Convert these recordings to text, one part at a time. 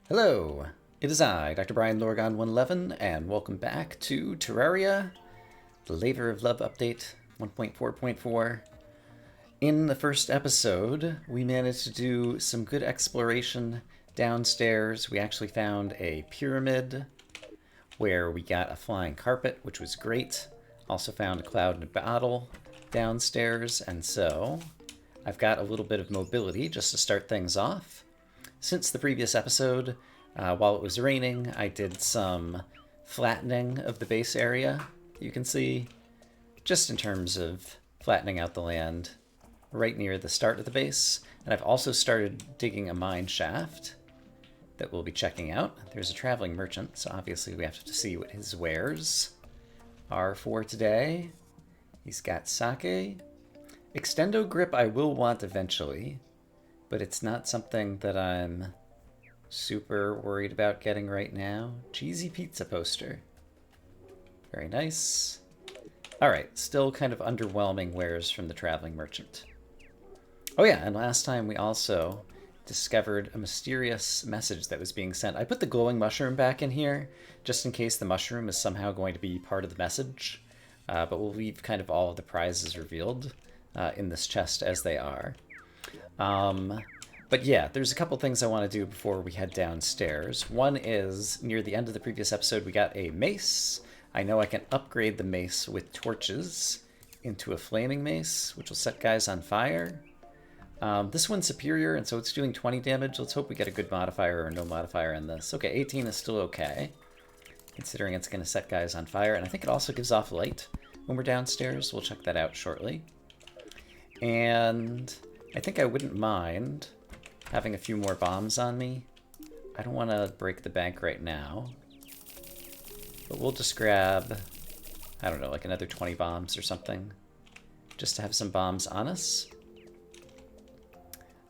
Hello, it is I, Dr. Brian Lorgon 111, and welcome back to Terraria, the Labor of Love update 1.4.4. In the first episode, we managed to do some good exploration downstairs. We actually found a pyramid where we got a flying carpet, which was great. Also found a cloud in a bottle downstairs, and so I've got a little bit of mobility just to start things off. Since the previous episode, while it was raining, I did some flattening of the base area, you can see, just in terms of flattening out the land right near the start of the base. And I've also started digging a mine shaft that we'll be checking out. There's a traveling merchant, so obviously we have to see what his wares are for today. He's got sake. Extendo grip I will want eventually, but it's not something that I'm super worried about getting right now. Cheesy pizza poster. Very nice. Alright, still kind of underwhelming wares from the traveling merchant. Oh yeah, and last time we also discovered a mysterious message that was being sent. I put the glowing mushroom back in here, just in case the mushroom is somehow going to be part of the message. But we'll leave kind of all of the prizes revealed in this chest as they are. But yeah, there's a couple things I want to do before we head downstairs. One is, near the end of the previous episode, we got a mace. I know I can upgrade the mace with torches into a flaming mace, which will set guys on fire. This one's superior, and so it's doing 20 damage. Let's hope we get a good modifier or no modifier in this. Okay, 18 is still okay, considering it's going to set guys on fire. And I think it also gives off light when we're downstairs. We'll check that out shortly. And I think I wouldn't mind having a few more bombs on me. I don't want to break the bank right now, but we'll just grab, I don't know, like another 20 bombs or something, just to have some bombs on us.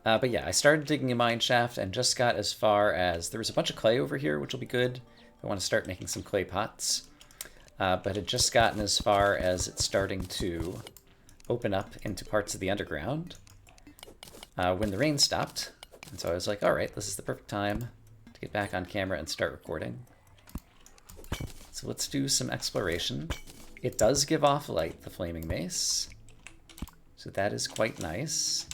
But yeah, I started digging a mine shaft and just got as far as, there was a bunch of clay over here, which will be good. I want to start making some clay pots. But had just gotten as far as it's starting to open up into parts of the underground when the rain stopped. And so I was like, all right, this is the perfect time to get back on camera and start recording. So let's do some exploration. It does give off light, the flaming mace, so that is quite nice.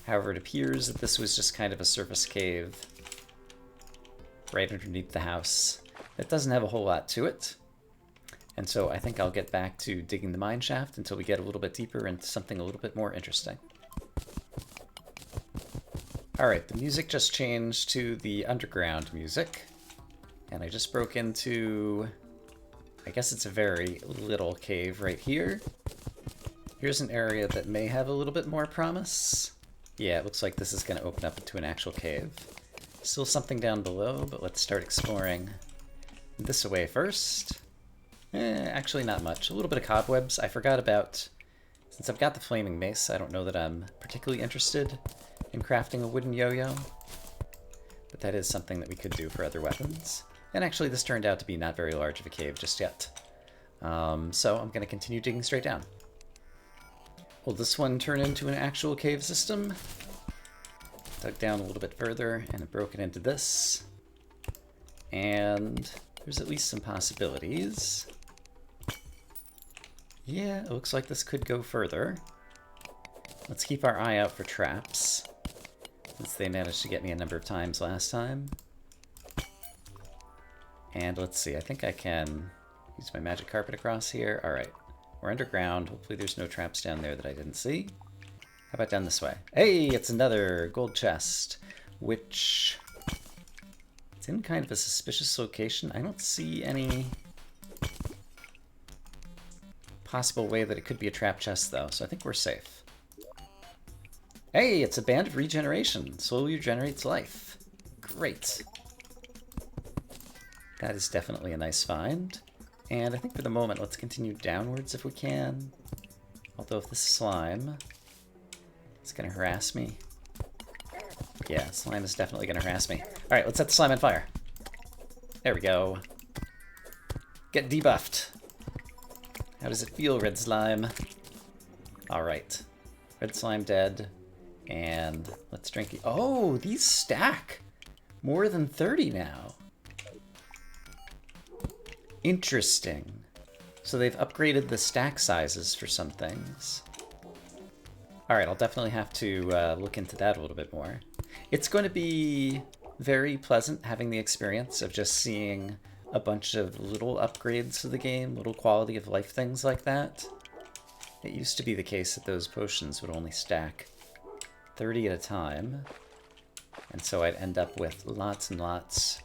However, it appears that this was just kind of a surface cave right underneath the house that doesn't have a whole lot to it. And so I think I'll get back to digging the mine shaft until we get a little bit deeper into something a little bit more interesting. Alright, the music just changed to the underground music. And I just broke into, I guess it's a very little cave right here. Here's an area that may have a little bit more promise. Yeah, it looks like this is going to open up into an actual cave. Still something down below, but let's start exploring this away first. Actually not much. A little bit of cobwebs. I forgot about, since I've got the flaming mace, I don't know that I'm particularly interested in crafting a wooden yo-yo. But that is something that we could do for other weapons. And actually this turned out to be not very large of a cave just yet. So I'm going to continue digging straight down. Will this one turn into an actual cave system? Dug down a little bit further and it broke it into this. And there's at least some possibilities. Yeah, it looks like this could go further. Let's keep our eye out for traps, since they managed to get me a number of times last time. And let's see, I think I can use my magic carpet across here. Alright, we're underground. Hopefully there's no traps down there that I didn't see. How about down this way? Hey, it's another gold chest, which it's in kind of a suspicious location. I don't see any possible way that it could be a trap chest, though, so I think we're safe. Hey, it's a band of regeneration. Slowly regenerates life. Great. That is definitely a nice find. And I think for the moment, let's continue downwards if we can. Although if this slime is going to harass me. Yeah, slime is definitely going to harass me. Alright, let's set the slime on fire. There we go. Get debuffed. How does it feel, red slime? Alright. Red slime dead. And let's drink it. Oh, these stack More than 30 now. Interesting. So they've upgraded the stack sizes for some things. Alright, I'll definitely have to look into that a little bit more. It's going to be very pleasant having the experience of just seeing a bunch of little upgrades to the game, little quality of life things like that. It used to be the case that those potions would only stack 30 at a time. And so I'd end up with lots and lots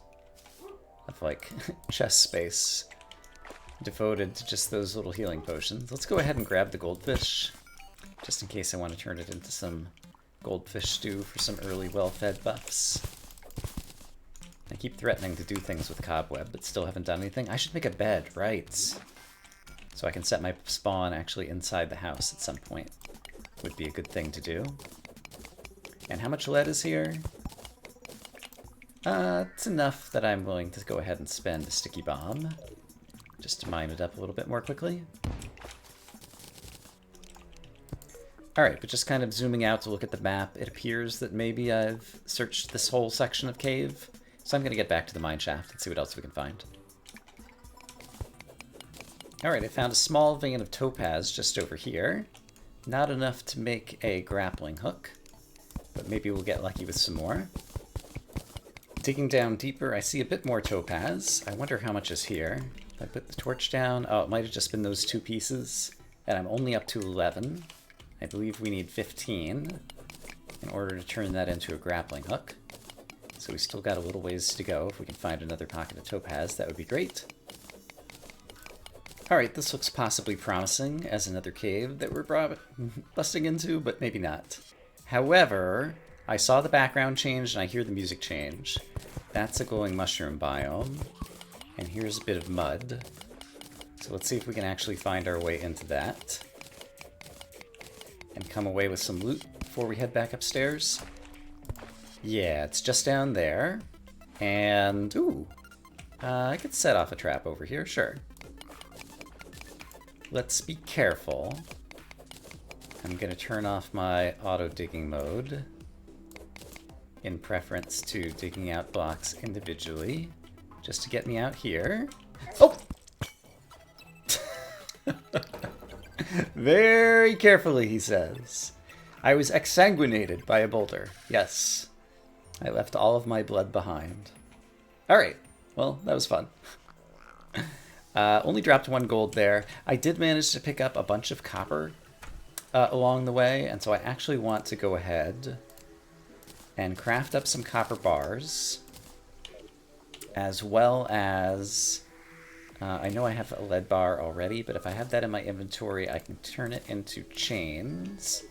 of, like, chest space devoted to just those little healing potions. Let's go ahead and grab the goldfish, just in case I want to turn it into some goldfish stew for some early well-fed buffs. I keep threatening to do things with Cobweb, but still haven't done anything. I should make a bed, right. So I can set my spawn actually inside the house at some point. Would be a good thing to do. And how much lead is here? It's enough that I'm willing to go ahead and spend a sticky bomb, just to mine it up a little bit more quickly. Alright, but just kind of zooming out to look at the map, it appears that maybe I've searched this whole section of cave. So I'm going to get back to the mine shaft and see what else we can find. Alright, I found a small vein of topaz just over here. Not enough to make a grappling hook, but maybe we'll get lucky with some more. Digging down deeper, I see a bit more topaz. I wonder how much is here. If I put the torch down, oh, it might have just been those 2 pieces, and I'm only up to 11. I believe we need 15 in order to turn that into a grappling hook. So we still got a little ways to go. If we can find another pocket of topaz, that would be great. Alright, this looks possibly promising as another cave that we're busting into, but maybe not. However, I saw the background change and I hear the music change. That's a glowing mushroom biome. And here's a bit of mud. So let's see if we can actually find our way into that. And come away with some loot before we head back upstairs. Yeah, it's just down there. And, ooh, I could set off a trap over here, sure. Let's be careful. I'm going to turn off my auto-digging mode in preference to digging out blocks individually, just to get me out here. Oh! Very carefully, he says. I was exsanguinated by a boulder. Yes. I left all of my blood behind. Alright. Well, that was fun. Only dropped 1 gold there. I did manage to pick up a bunch of copper along the way, and so I actually want to go ahead and craft up some copper bars, as well as... I know I have a lead bar already, but if I have that in my inventory, I can turn it into chains.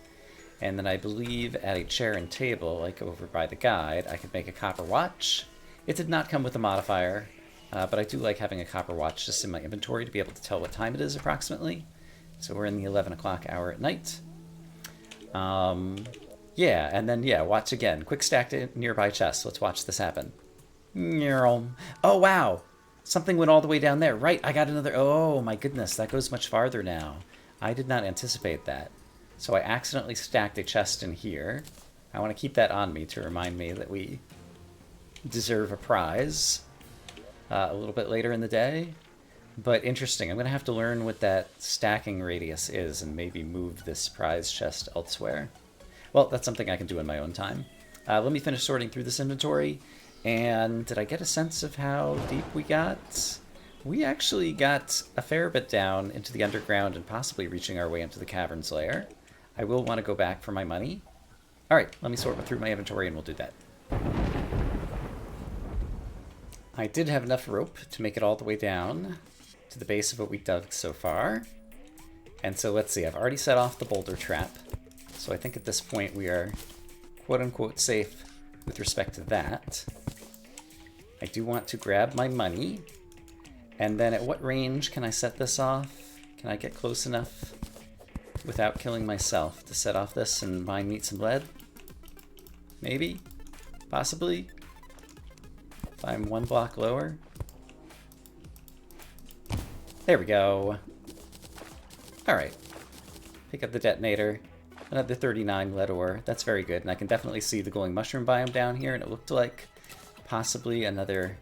And then I believe at a chair and table, like over by the guide, I could make a copper watch. It did not come with a modifier, but I do like having a copper watch just in my inventory to be able to tell what time it is approximately. So we're in the 11 o'clock hour at night. Yeah, and then, yeah, watch again. Quick stack to nearby chests. Let's watch this happen. Oh, wow! Something went all the way down there. Right, I got another... Oh, my goodness, that goes much farther now. I did not anticipate that. So I accidentally stacked a chest in here. I want to keep that on me to remind me that we deserve a prize a little bit later in the day. But interesting. I'm going to have to learn what that stacking radius is and maybe move this prize chest elsewhere. Well, that's something I can do in my own time. Let me finish sorting through this inventory. And did I get a sense of how deep we got? We actually got a fair bit down into the underground and possibly reaching our way into the cavern's lair. I will want to go back for my money. Alright, let me sort through my inventory and we'll do that. I did have enough rope to make it all the way down to the base of what we dug so far. And so let's see, I've already set off the boulder trap. So I think at this point we are quote-unquote safe with respect to that. I do want to grab my money. And then at what range can I set this off? Can I get close enough without killing myself to set off this and mine meet some lead? Maybe? Possibly? If I'm 1 block lower? There we go. Alright. Pick up the detonator. Another 39 lead ore. That's very good. And I can definitely see the glowing mushroom biome down here, and it looked like possibly another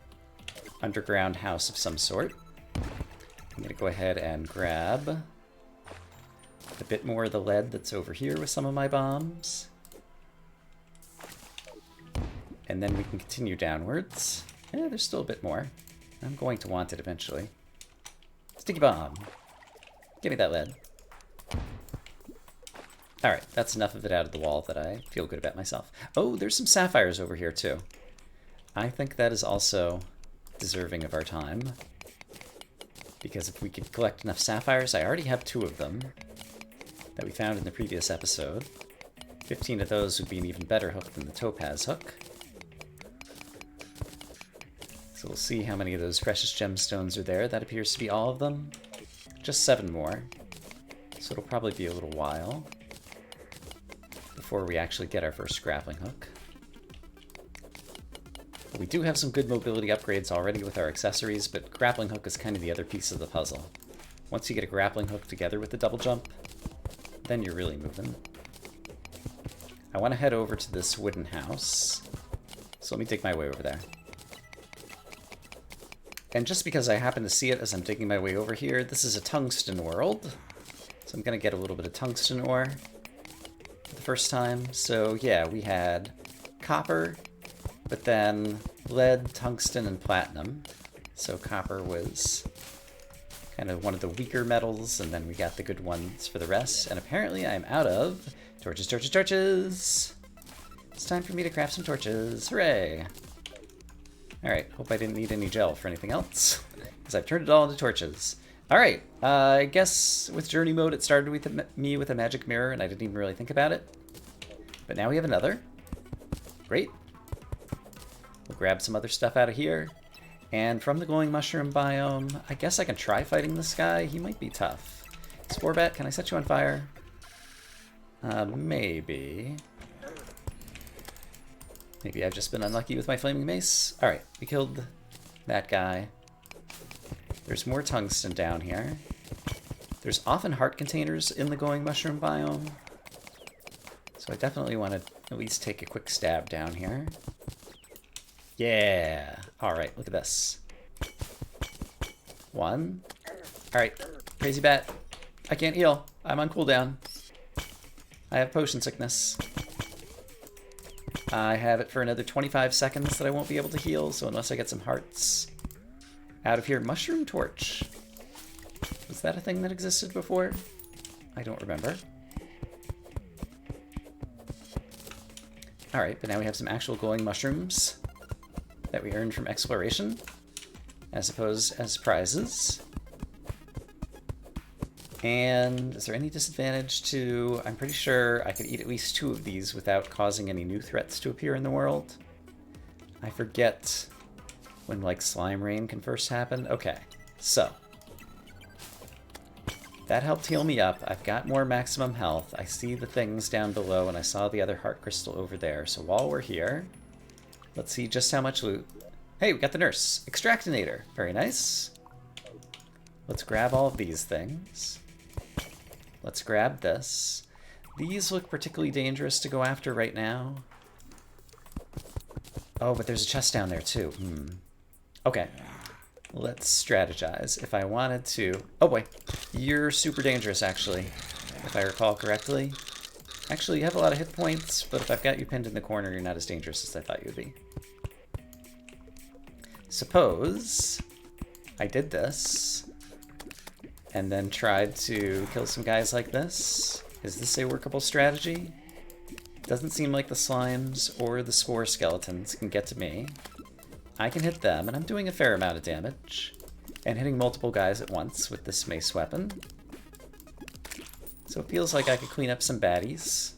underground house of some sort. I'm going to go ahead and grab a bit more of the lead that's over here with some of my bombs. And then we can continue downwards. Yeah, there's still a bit more. I'm going to want it eventually. Sticky bomb. Give me that lead. Alright, that's enough of it out of the wall that I feel good about myself. Oh, there's some sapphires over here too. I think that is also deserving of our time. Because if we could collect enough sapphires, I already have 2 of them that we found in the previous episode. 15 of those would be an even better hook than the topaz hook. So we'll see how many of those precious gemstones are there. That appears to be all of them. Just 7 more. So it'll probably be a little while before we actually get our first grappling hook. But we do have some good mobility upgrades already with our accessories, but grappling hook is kind of the other piece of the puzzle. Once you get a grappling hook together with the double jump, then you're really moving. I want to head over to this wooden house. So let me dig my way over there. And just because I happen to see it as I'm digging my way over here, this is a tungsten world. So I'm going to get a little bit of tungsten ore for the first time. So yeah, we had copper, but then lead, tungsten, and platinum. So copper was kind of one of the weaker metals, and then we got the good ones for the rest. And apparently I'm out of torches, torches, torches! It's time for me to craft some torches. Hooray! Alright, hope I didn't need any gel for anything else, because I've turned it all into torches. Alright, I guess with journey mode it started with me with a magic mirror, and I didn't even really think about it. But now we have another. Great. We'll grab some other stuff out of here. And from the glowing mushroom biome, I guess I can try fighting this guy. He might be tough. Sporebat, can I set you on fire? Maybe. Maybe I've just been unlucky with my flaming mace. Alright, we killed that guy. There's more tungsten down here. There's often heart containers in the glowing mushroom biome. So I definitely want to at least take a quick stab down here. Yeah! Alright, look at this. 1. Alright, crazy bat. I can't heal. I'm on cooldown. I have potion sickness. I have it for another 25 seconds that I won't be able to heal, so unless I get some hearts out of here. Mushroom torch. Was that a thing that existed before? I don't remember. Alright, but now we have some actual glowing mushrooms that we earned from exploration, as opposed as prizes. And is there any disadvantage to... I'm pretty sure I could eat at least 2 of these without causing any new threats to appear in the world. I forget when, like, slime rain can first happen. Okay, so. That helped heal me up. I've got more maximum health. I see the things down below, and I saw the other heart crystal over there. So while we're here, let's see just how much loot. Hey, we got the nurse. Extractinator. Very nice. Let's grab all of these things. Let's grab this. These look particularly dangerous to go after right now. Oh, but there's a chest down there too. Okay. Let's strategize. If I wanted to... Oh boy. You're super dangerous, actually. If I recall correctly. Actually, you have a lot of hit points, but if I've got you pinned in the corner, you're not as dangerous as I thought you would be. Suppose I did this and then tried to kill some guys like this. Is this a workable strategy? Doesn't seem like the slimes or the spore skeletons can get to me. I can hit them, and I'm doing a fair amount of damage. And hitting multiple guys at once with this mace weapon. So it feels like I could clean up some baddies.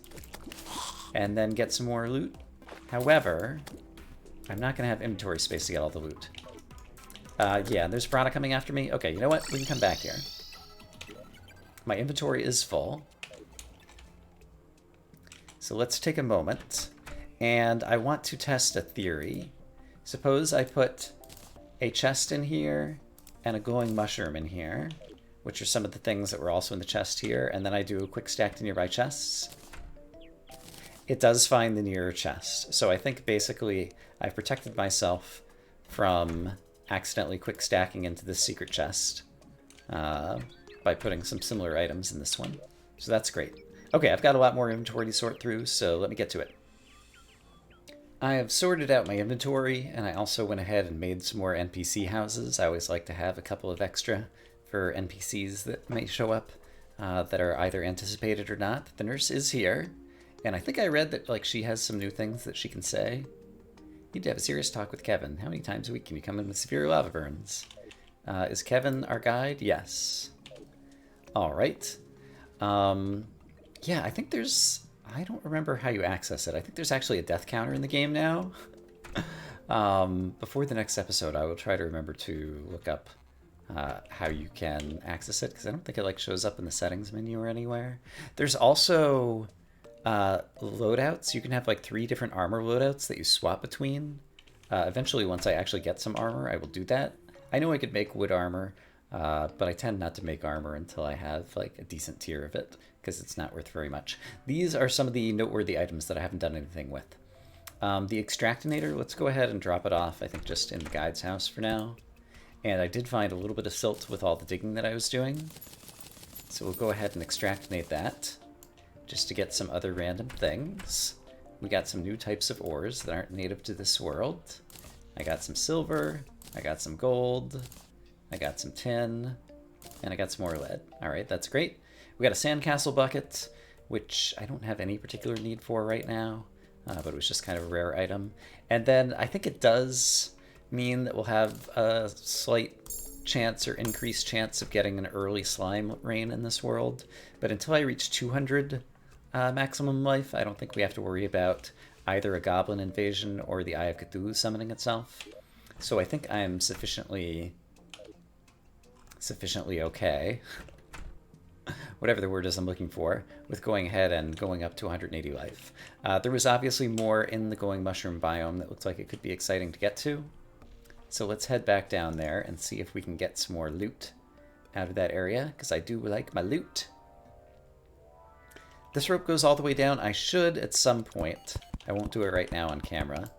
And then get some more loot. However, I'm not going to have inventory space to get all the loot. Yeah, there's Brana coming after me. Okay, you know what? We can come back here. My inventory is full. So let's take a moment. And I want to test a theory. Suppose I put a chest in here and a glowing mushroom in here, which are some of the things that were also in the chest here, and then I do a quick stack to nearby chests. It does find the nearer chest. So I think basically I've protected myself from accidentally quick stacking into this secret chest by putting some similar items in this one. So that's great. Okay, I've got a lot more inventory to sort through, so let me get to it. I have sorted out my inventory, and I also went ahead and made some more NPC houses. I always like to have a couple of extra for NPCs that may show up that are either anticipated or not. The nurse is here, and I think I read that like she has some new things that she can say. Need to have a serious talk with Kevin. How many times a week can you come in with severe lava burns? Is Kevin our guide? Yes. All right. Yeah, I think there's... I don't remember how you access it. I think there's actually a death counter in the game now. Before the next episode, I will try to remember to look up how you can access it, because I don't think it like shows up in the settings menu or anywhere. There's also loadouts. You can have like 3 different armor loadouts that you swap between. Eventually, once I actually get some armor, I will do that. I know I could make wood armor, but I tend not to make armor until I have like a decent tier of it, because it's not worth very much. These are some of the noteworthy items that I haven't done anything with. The extractinator, let's go ahead and drop it off, I think just in the guide's house for now. And I did find a little bit of silt with all the digging that I was doing. So we'll go ahead and extractinate that, just to get some other random things. We got some new types of ores that aren't native to this world. I got some silver, I got some gold, I got some tin, and I got some more lead. All right, that's great. We got a sandcastle bucket, which I don't have any particular need for right now, but it was just kind of a rare item. And then I think it does mean that we'll have a slight chance or increased chance of getting an early slime rain in this world. But until I reach 200 maximum life, I don't think we have to worry about either a goblin invasion or the Eye of Cthulhu summoning itself. So I think I'm sufficiently okay, whatever the word is I'm looking for, with going ahead and going up to 180 life. There was obviously more in the glowing mushroom biome that looked like it could be exciting to get to. So let's head back down there and see if we can get some more loot out of that area, because I do like my loot. This rope goes all the way down. I should at some point, I won't do it right now on camera,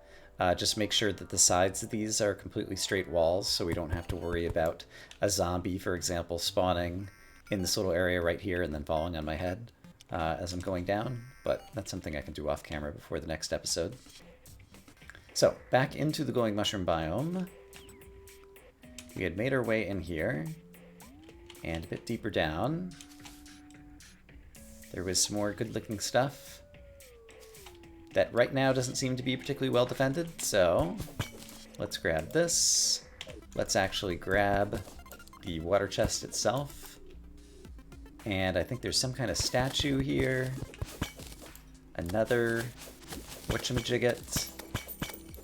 just make sure that the sides of these are completely straight walls, so we don't have to worry about a zombie, for example, spawning in this little area right here and then falling on my head as I'm going down. But that's something I can do off camera before the next episode. So, back into the glowing mushroom biome. We had made our way in here, and a bit deeper down, there was some more good-looking stuff that right now doesn't seem to be particularly well defended, so let's grab this. Let's actually grab the water chest itself. And I think there's some kind of statue here. Another whatchamajigget.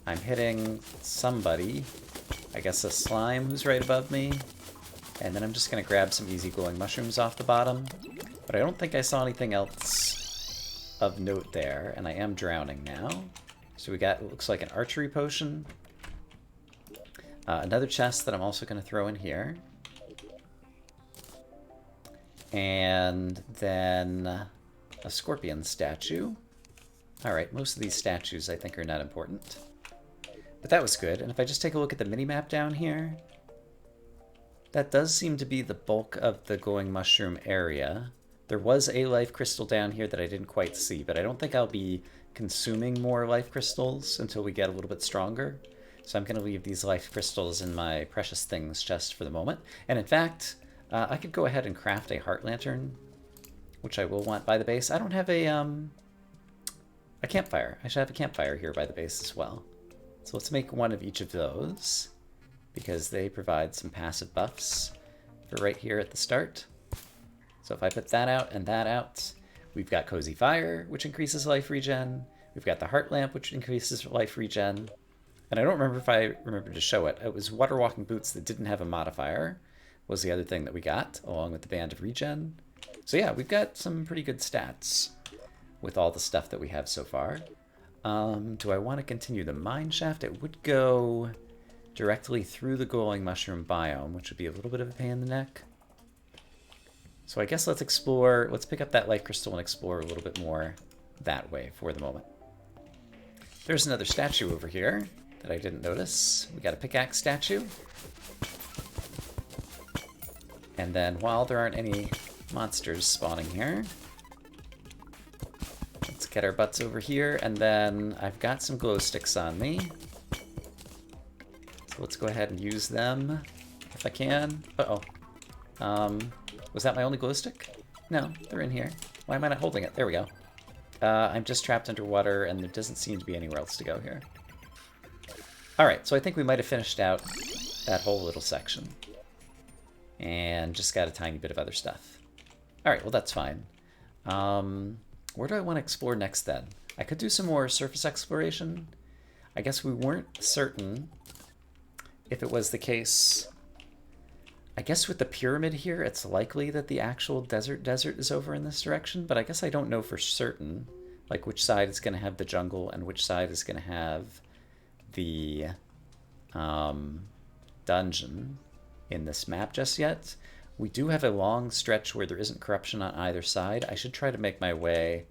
I'm hitting somebody. I guess a slime who's right above me. And then I'm just going to grab some easy glowing mushrooms off the bottom. But I don't think I saw anything else of note there, and I am drowning now. So we got, it looks like an archery potion. Another chest that I'm also going to throw in here. And then a scorpion statue. Alright, most of these statues I think are not important. But that was good, and if I just take a look at the minimap down here, that does seem to be the bulk of the glowing mushroom area. There was a life crystal down here that I didn't quite see, but I don't think I'll be consuming more life crystals until we get a little bit stronger. So I'm going to leave these life crystals in my precious things chest for the moment. And in fact, I could go ahead and craft a heart lantern, which I will want by the base. I don't have a campfire. I should have a campfire here by the base as well. So let's make one of each of those, because they provide some passive buffs for right here at the start. So if I put that out and that out, we've got Cozy Fire, which increases life regen. We've got the Heart Lamp, which increases life regen. And I don't remember if I remember to show it. It was Water Walking Boots that didn't have a modifier, was the other thing that we got, along with the Band of Regen. So yeah, we've got some pretty good stats with all the stuff that we have so far. Do I want to continue the mine shaft? It would go directly through the glowing mushroom biome, which would be a little bit of a pain in the neck. So I guess let's explore, let's pick up that life crystal and explore a little bit more that way for the moment. There's another statue over here that I didn't notice. We got a pickaxe statue. And then while there aren't any monsters spawning here, let's get our butts over here. And then I've got some glow sticks on me. So let's go ahead and use them if I can. Uh-oh. Was that my only glow stick? No, they're in here. Why am I not holding it? There we go. I'm just trapped underwater, and there doesn't seem to be anywhere else to go here. Alright, so I think we might have finished out that whole little section. And just got a tiny bit of other stuff. Alright, well that's fine. Where do I want to explore next then? I could do some more surface exploration. I guess we weren't certain if it was the case. I guess with the pyramid here, it's likely that the actual desert is over in this direction, but I guess I don't know for certain, like which side is going to have the jungle and which side is going to have the dungeon in this map just yet. We do have a long stretch where there isn't corruption on either side. I should try to make my way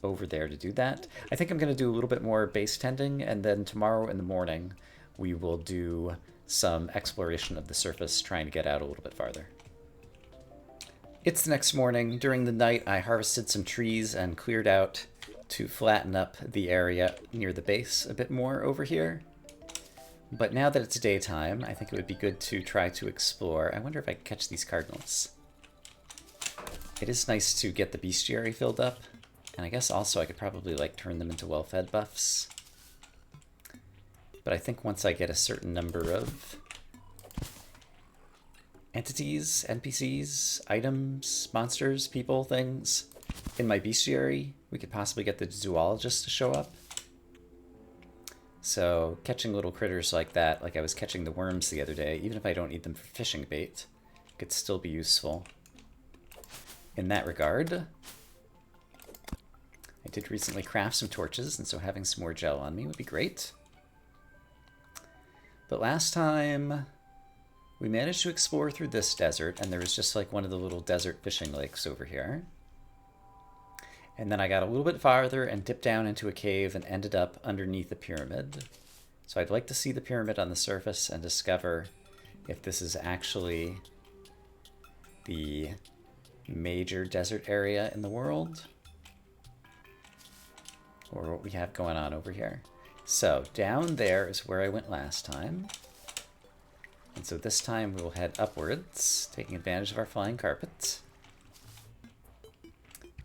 over there to do that. I think I'm going to do a little bit more base tending, and then tomorrow in the morning we will do some exploration of the surface, trying to get out a little bit farther. It's the next morning. During the night, I harvested some trees and cleared out to flatten up the area near the base a bit more over here. But now that it's daytime, I think it would be good to try to explore. I wonder if I can catch these cardinals. It is nice to get the bestiary filled up, and I guess also I could probably like turn them into well-fed buffs. But I think once I get a certain number of entities, NPCs, items, monsters, people, things in my bestiary, we could possibly get the zoologist to show up. So catching little critters like that, like I was catching the worms the other day, even if I don't need them for fishing bait, could still be useful in that regard. I did recently craft some torches, and so having some more gel on me would be great. But last time, we managed to explore through this desert, and there was just like one of the little desert fishing lakes over here. And then I got a little bit farther and dipped down into a cave and ended up underneath the pyramid. So I'd like to see the pyramid on the surface and discover if this is actually the major desert area in the world, or what we have going on over here. So down there is where I went last time. And so this time we will head upwards, taking advantage of our flying carpet,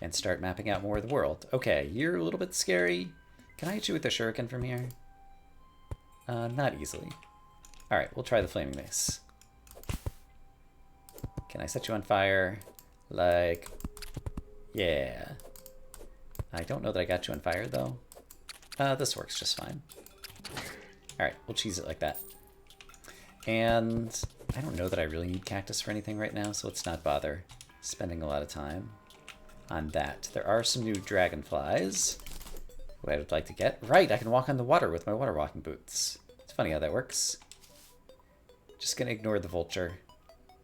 and start mapping out more of the world. Okay, you're a little bit scary. Can I hit you with a shuriken from here? Not easily. Alright, we'll try the flaming mace. Can I set you on fire? Like, yeah. I don't know that I got you on fire, though. This works just fine. Alright, we'll cheese it like that. And I don't know that I really need cactus for anything right now, so let's not bother spending a lot of time on that. There are some new dragonflies who I would like to get. Right, I can walk on the water with my water walking boots. It's funny how that works. Just gonna ignore the vulture.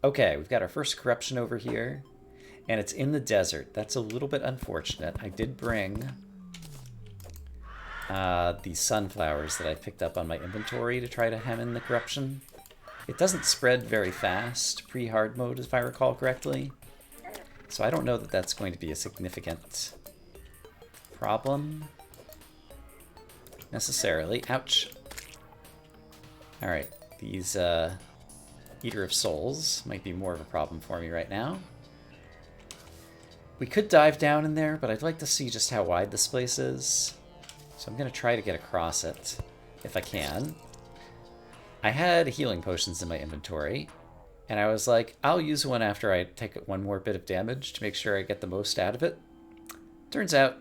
Okay, we've got our first corruption over here, and it's in the desert. That's a little bit unfortunate. I did bring the sunflowers that I picked up on my inventory to try to hem in the corruption. It doesn't spread very fast pre-hard mode, if I recall correctly. So I don't know that that's going to be a significant problem necessarily. Ouch. Alright, these Eater of Souls might be more of a problem for me right now. We could dive down in there, but I'd like to see just how wide this place is. So I'm going to try to get across it, if I can. I had healing potions in my inventory, and I was like, I'll use one after I take one more bit of damage to make sure I get the most out of it. Turns out,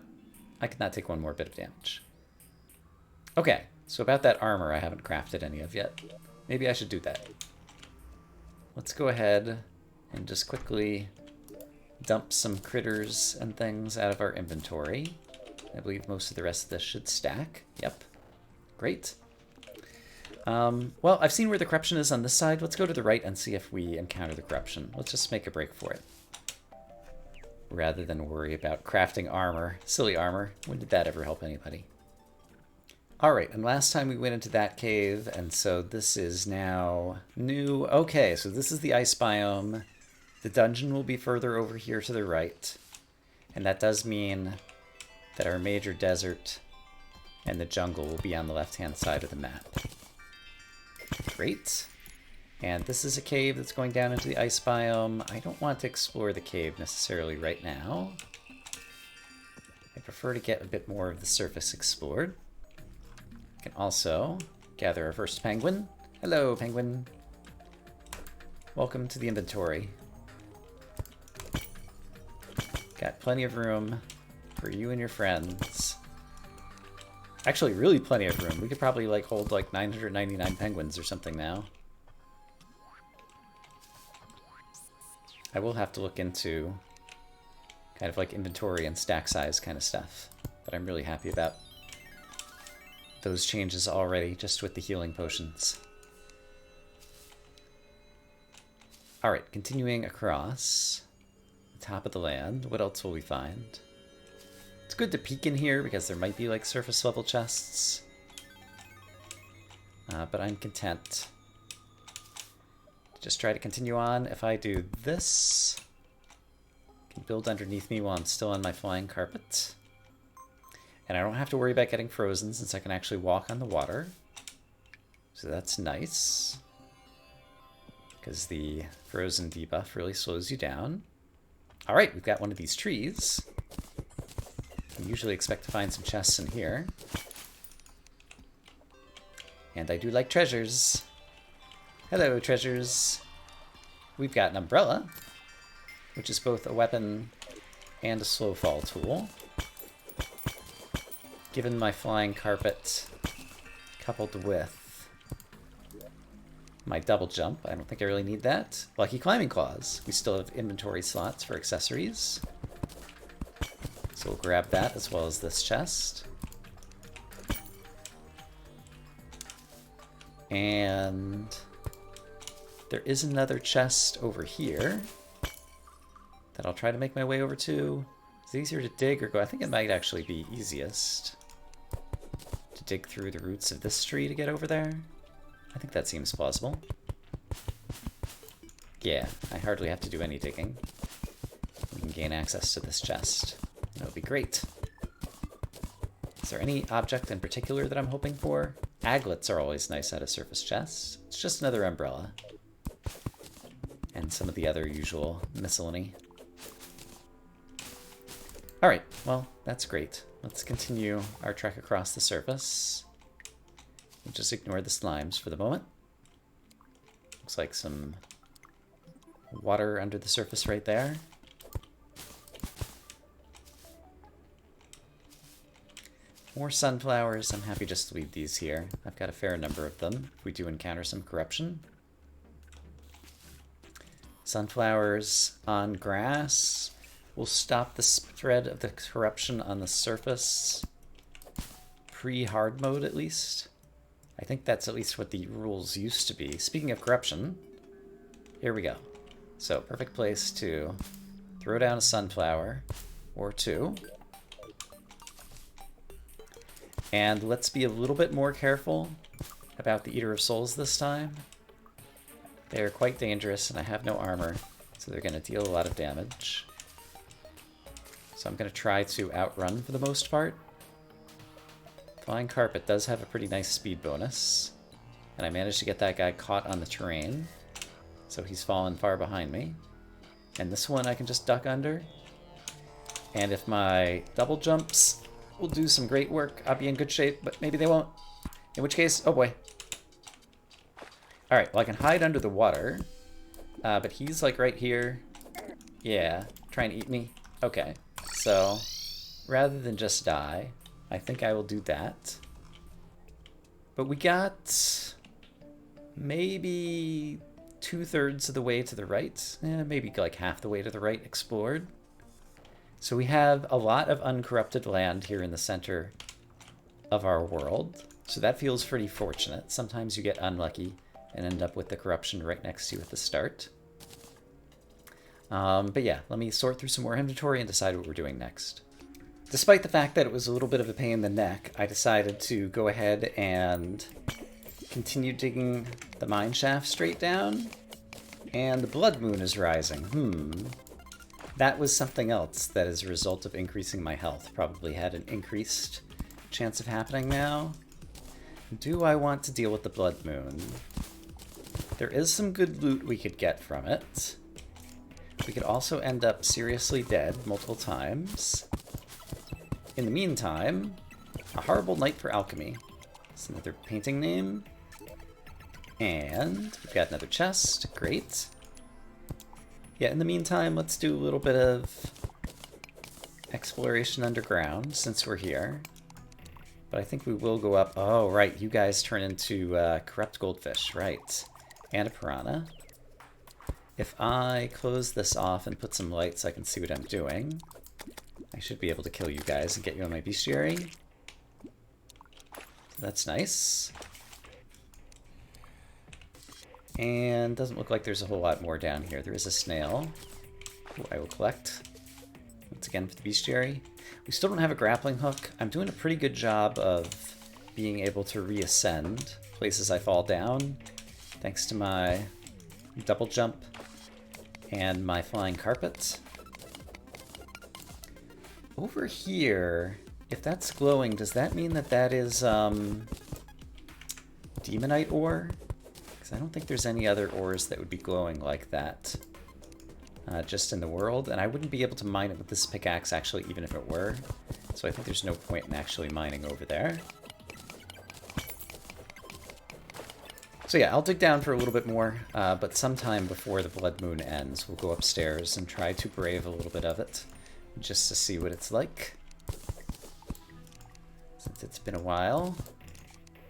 I could not take one more bit of damage. Okay, so about that armor I haven't crafted any of yet. Maybe I should do that. Let's go ahead and just quickly dump some critters and things out of our inventory. I believe most of the rest of this should stack. Yep. Great. Well, I've seen where the corruption is on this side. Let's go to the right and see if we encounter the corruption. Let's just make a break for it. rather than worry about crafting armor. Silly armor. When did that ever help anybody? Alright, and last time we went into that cave, and so this is now new. Okay, so this is the ice biome. The dungeon will be further over here to the right. And that does mean that our major desert and the jungle will be on the left-hand side of the map. Great. And this is a cave that's going down into the ice biome. I don't want to explore the cave necessarily right now. I prefer to get a bit more of the surface explored. We can also gather our first penguin. Hello, penguin. Welcome to the inventory. Got plenty of room for you and your friends. Actually, really plenty of room. We could probably like hold like 999 penguins or something now. I will have to look into kind of like inventory and stack size kind of stuff, but I'm really happy about those changes already just with the healing potions. All right, continuing across the top of the land, what else will we find? It's good to peek in here because there might be like surface level chests, but I'm content. Just try to continue on. If I do this, I can build underneath me while I'm still on my flying carpet. And I don't have to worry about getting frozen since I can actually walk on the water. So that's nice. Because the frozen debuff really slows you down. Alright, we've got one of these trees. I usually expect to find some chests in here. And I do like treasures. Hello, treasures. We've got an umbrella, which is both a weapon and a slow fall tool. Given my flying carpet, coupled with my double jump, I don't think I really need that. Lucky climbing claws. We still have inventory slots for accessories. So we'll grab that as well as this chest. And there is another chest over here that I'll try to make my way over to. Is it easier to dig or go? I think it might actually be easiest to dig through the roots of this tree to get over there. I think that seems plausible. Yeah, I hardly have to do any digging. We can gain access to this chest. That would be great. Is there any object in particular that I'm hoping for? Aglets are always nice out of surface chests. It's just another umbrella. And some of the other usual miscellany. Alright, well, that's great. Let's continue our trek across the surface. We'll just ignore the slimes for the moment. Looks like some water under the surface right there. More sunflowers. I'm happy just to leave these here. I've got a fair number of them if we do encounter some corruption. Sunflowers on grass will stop the spread of the corruption on the surface. Pre-hard mode, at least. I think that's at least what the rules used to be. Speaking of corruption, here we go. So, perfect place to throw down a sunflower or two. And let's be a little bit more careful about the Eater of Souls this time. They're quite dangerous, and I have no armor, so they're going to deal a lot of damage. So I'm going to try to outrun for the most part. Flying Carpet does have a pretty nice speed bonus, and I managed to get that guy caught on the terrain, so he's fallen far behind me. And this one I can just duck under, and if my double jumps will do some great work, I'll be in good shape, but maybe they won't. In which case, oh boy. Alright, well I can hide under the water, but he's like right here. Yeah, trying to eat me. Okay, so rather than just die, I think I will do that. But we got maybe 2/3 of the way to the right. Maybe like half the way to the right explored. So we have a lot of uncorrupted land here in the center of our world. So that feels pretty fortunate. Sometimes you get unlucky and end up with the corruption right next to you at the start. But yeah, let me sort through some more inventory and decide what we're doing next. Despite the fact that it was a little bit of a pain in the neck, I decided to go ahead and continue digging the mine shaft straight down. And the blood moon is rising. That was something else that as a result of increasing my health probably had an increased chance of happening now. Do I want to deal with the blood moon? There is some good loot we could get from it. We could also end up seriously dead multiple times. In the meantime, a horrible night for alchemy. That's another painting name. And we've got another chest. Great. Yeah, in the meantime, let's do a little bit of exploration underground since we're here. But I think we will go up. Oh, right. You guys turn into corrupt goldfish. Right. And a piranha. If I close this off and put some lights, I can see what I'm doing. I should be able to kill you guys and get you on my bestiary. So that's nice. And doesn't look like there's a whole lot more down here. There is a snail, who I will collect. Once again for the bestiary. We still don't have a grappling hook. I'm doing a pretty good job of being able to reascend places I fall down, thanks to my double jump and my flying carpet. Over here, if that's glowing, does that mean that that is demonite ore? Because I don't think there's any other ores that would be glowing like that just in the world, and I wouldn't be able to mine it with this pickaxe actually, even if it were. So I think there's no point in actually mining over there. So yeah, I'll dig down for a little bit more, but sometime before the blood moon ends, we'll go upstairs and try to brave a little bit of it, just to see what it's like. Since it's been a while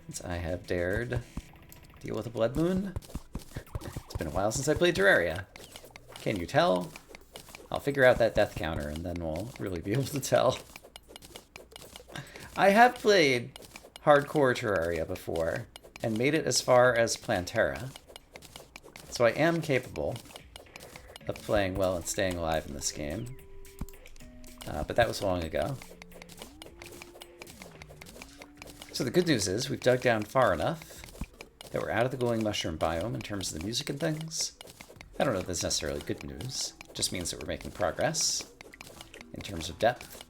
since I have dared deal with a blood moon. It's been a while since I played Terraria. Can you tell? I'll figure out that death counter and then we'll really be able to tell. I have played hardcore Terraria before and made it as far as Plantera. So I am capable of playing well and staying alive in this game. But that was long ago. So the good news is we've dug down far enough that we're out of the glowing mushroom biome in terms of the music and things. I don't know if that's necessarily good news. It just means that we're making progress in terms of depth.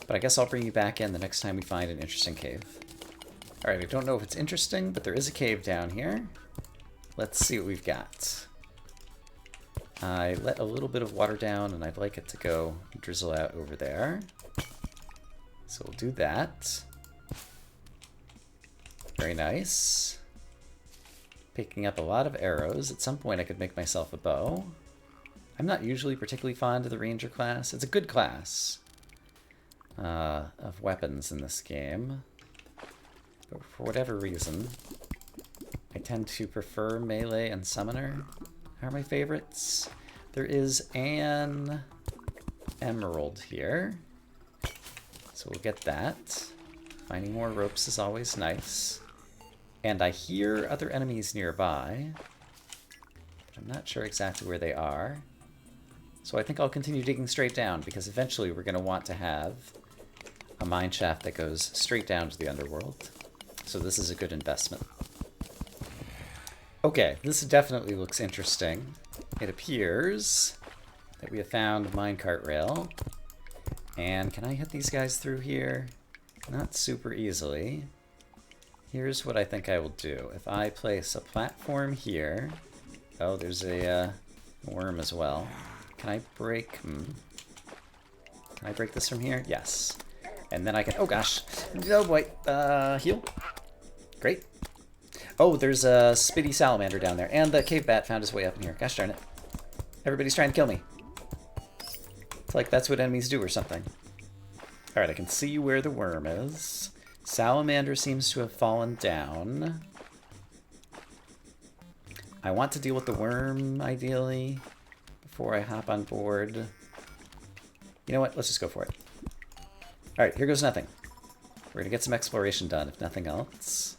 But I guess I'll bring you back in the next time we find an interesting cave. Alright, I don't know if it's interesting, but there is a cave down here. Let's see what we've got. I let a little bit of water down, and I'd like it to go drizzle out over there. So we'll do that. Very nice. Picking up a lot of arrows. At some point I could make myself a bow. I'm not usually particularly fond of the ranger class. It's a good class of weapons in this game. But for whatever reason, I tend to prefer melee and summoner are my favorites. There is an emerald here, so we'll get that. Finding more ropes is always nice. And I hear other enemies nearby, but I'm not sure exactly where they are. So I think I'll continue digging straight down, because eventually we're going to want to have a mine shaft that goes straight down to the underworld. So this is a good investment. Okay, this definitely looks interesting. It appears that we have found a minecart rail. And can I hit these guys through here? Not super easily. Here's what I think I will do. If I place a platform here... Oh, there's a worm as well. Can I break... Can I break this from here? Yes. And then I can... Oh, gosh. Oh, boy. Heal. Great. Oh, there's a spitty salamander down there. And the cave bat found his way up in here. Gosh darn it. Everybody's trying to kill me. It's like that's what enemies do or something. Alright, I can see where the worm is. Salamander seems to have fallen down. I want to deal with the worm, ideally, before I hop on board. You know what? Let's just go for it. Alright, here goes nothing. We're gonna get some exploration done, if nothing else.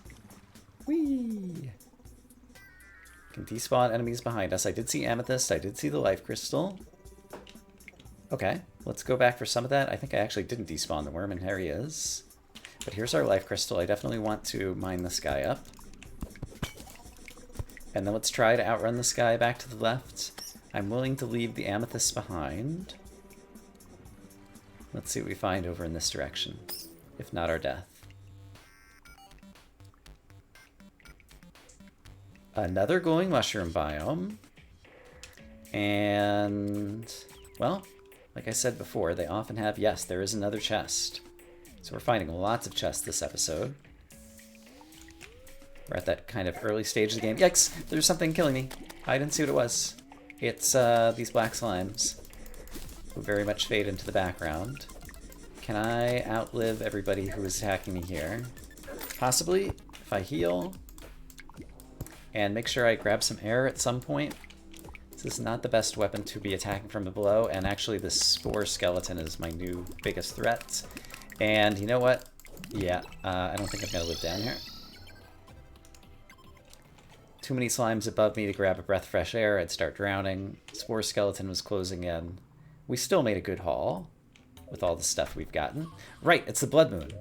Whee! can despawn enemies behind us. I did see amethyst. I did see the life crystal. Okay, let's go back for some of that. I think I actually didn't despawn the worm, and here he is. But here's our life crystal. I definitely want to mine this guy up. And then let's try to outrun this guy back to the left. I'm willing to leave the amethyst behind. Let's see what we find over in this direction. If not our death. Another glowing mushroom biome. And, well, like I said before, they often have, yes, there is another chest. So we're finding lots of chests this episode. We're at that kind of early stage of the game. Yikes! There's something killing me. I didn't see what it was. It's these black slimes, who very much fade into the background. Can I outlive everybody who is attacking me here? Possibly, if I heal. And make sure I grab some air at some point. This is not the best weapon to be attacking from below, and actually this spore skeleton is my new biggest threat. And you know what? Yeah, I don't think I'm gonna live down here. Too many slimes above me to grab a breath of fresh air. I'd start drowning. Spore skeleton was closing in. We still made a good haul with all the stuff we've gotten. Right, it's the blood moon.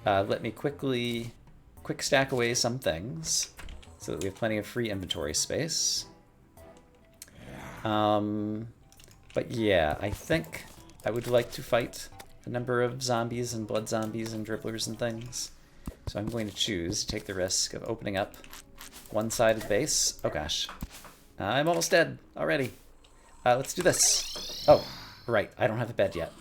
Let me quick stack away some things so that we have plenty of free inventory space. But yeah, I think I would like to fight a number of zombies and blood zombies and dribblers and things. So I'm going to choose to take the risk of opening up one side of the base. Oh gosh. I'm almost dead already. Let's do this. Oh, right. I don't have a bed yet.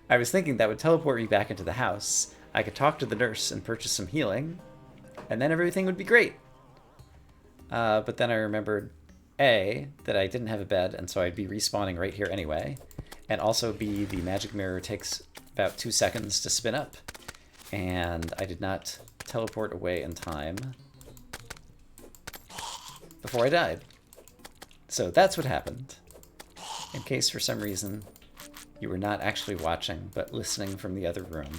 I was thinking that would teleport me back into the house. I could talk to the nurse and purchase some healing, and then everything would be great. But then I remembered, A, that I didn't have a bed, and so I'd be respawning right here anyway. And also B, the magic mirror takes about 2 seconds to spin up. And I did not teleport away in time before I died. So that's what happened. In case for some reason you were not actually watching, but listening from the other room.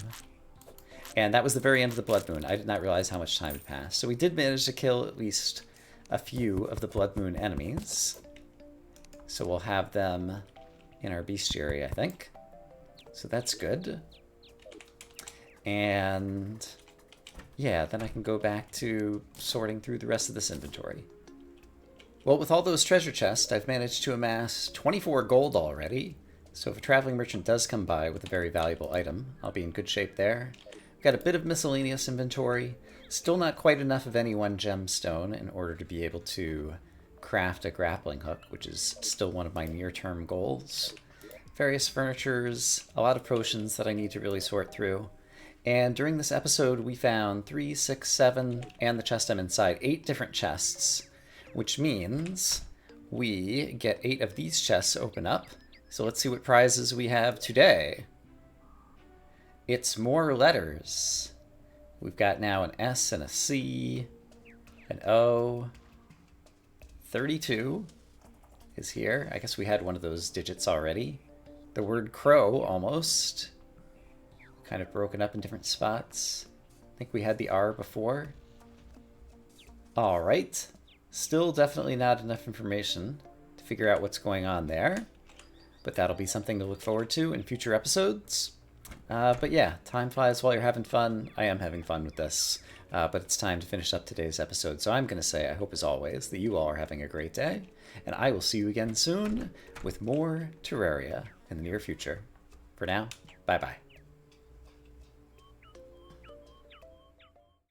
And that was the very end of the blood moon. I did not realize how much time had passed. So we did manage to kill at least a few of the blood moon enemies. So we'll have them in our bestiary, I think. So that's good. And yeah, then I can go back to sorting through the rest of this inventory. Well, with all those treasure chests, I've managed to amass 24 gold already. So if a traveling merchant does come by with a very valuable item, I'll be in good shape there. Got a bit of miscellaneous inventory. Still not quite enough of any one gemstone in order to be able to craft a grappling hook, which is still one of my near-term goals. Various furnitures, a lot of potions that I need to really sort through. And during this episode, we found 3, 6, 7, and the chest I'm inside, 8 different chests, which means we get 8 of these chests open up. So let's see what prizes we have today. It's more letters. We've got now an S and a C, an O. 32 is here. I guess we had one of those digits already. The word crow, almost. Kind of broken up in different spots. I think we had the R before. Alright. Still definitely not enough information to figure out what's going on there. But that'll be something to look forward to in future episodes. But yeah, time flies while you're having fun. I am having fun with this. But it's time to finish up today's episode. So I'm going to say, I hope as always, that you all are having a great day. And I will see you again soon with more Terraria in the near future. For now, bye-bye.